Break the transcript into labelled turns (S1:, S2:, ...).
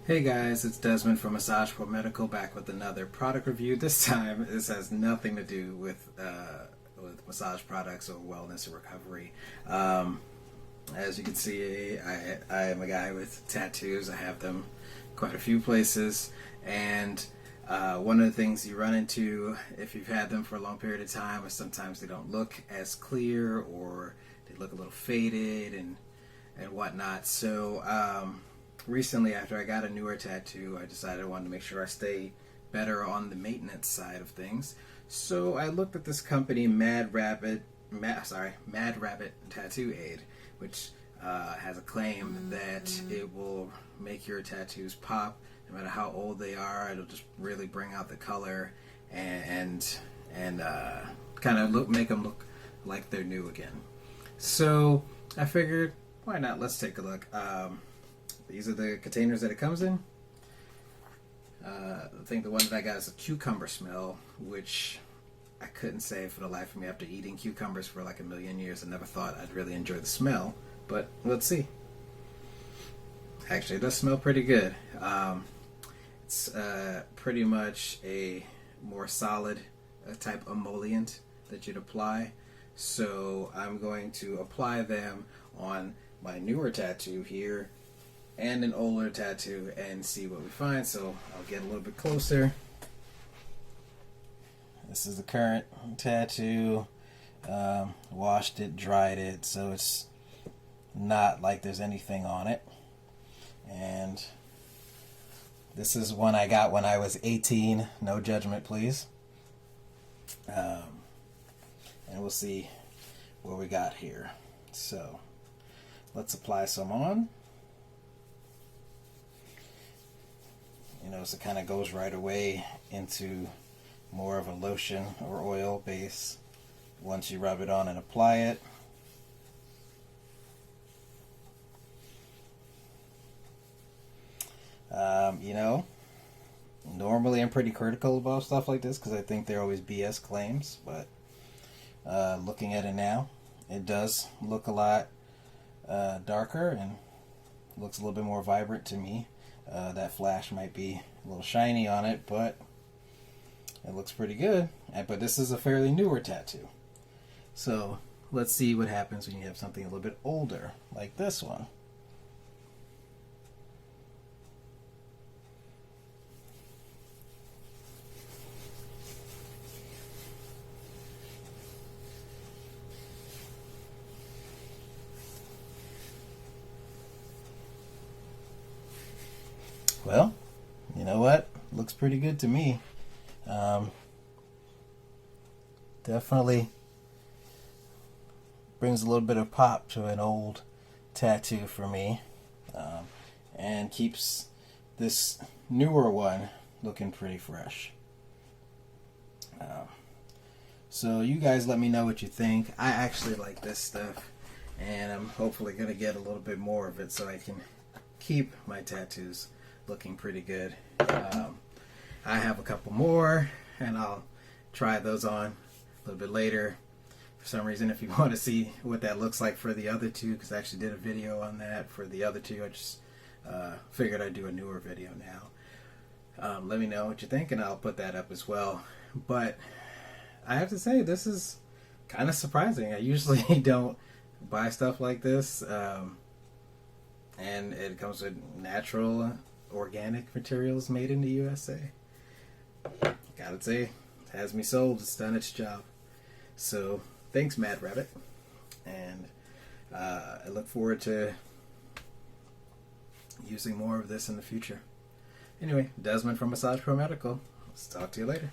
S1: Hey guys, it's Desmond from Massage Pro Medical back with another product review. This time, this has nothing to do with massage products or wellness or recovery. As you can see, I am a guy with tattoos. I have them quite a few places, and one of the things you run into if you've had them for a long period of time is sometimes they don't look as clear or they look a little faded and whatnot. So recently, after I got a newer tattoo, I decided I wanted to make sure I stay better on the maintenance side of things. So I looked at this company, Mad Rabbit Tattoo Aid, which has a claim that it will make your tattoos pop no matter how old they are. It'll just really bring out the color and kind of make them look like they're new again. So I figured, why not? Let's take a look. These are the containers that it comes in. I think the one that I got is a cucumber smell, which I couldn't say for the life of me. After eating cucumbers for like a million years, I never thought I'd really enjoy the smell. But let's see. Actually, it does smell pretty good. It's pretty much a more solid type emollient that you'd apply. So I'm going to apply them on my newer tattoo here and an older tattoo and see what we find. So I'll get a little bit closer. This is the current tattoo. Washed it, dried it, so it's not like there's anything on it. And this is one I got when I was 18. No judgment, please. And we'll see what we got here. So let's apply some on. You notice it kind of goes right away into more of a lotion or oil base once you rub it on and apply it. Normally I'm pretty critical about stuff like this because I think they're always BS claims, but looking at it now, it does look a lot darker and looks a little bit more vibrant to me. That flash might be a little shiny on it, but it looks pretty good. But this is a fairly newer tattoo. So let's see what happens when you have something a little bit older, like this one. Well, you know what? Looks pretty good to me. Definitely brings a little bit of pop to an old tattoo for me, and keeps this newer one looking pretty fresh. So you guys let me know what you think. I actually like this stuff, and I'm hopefully going to get a little bit more of it so I can keep my tattoos looking pretty good. I have a couple more, and I'll try those on a little bit later. For some reason, if you want to see what that looks like for the other two, because I actually did a video on that for the other two, I just figured I'd do a newer video now. Let me know what you think, and I'll put that up as well. But I have to say, this is kind of surprising. I usually don't buy stuff like this, and it comes with natural organic materials made in the USA. Gotta say, it has me sold. It's done its job. So thanks, Mad Rabbit, and I look forward to using more of this in the future. Anyway, Desmond from Massage Pro Medical. Let's talk to you later.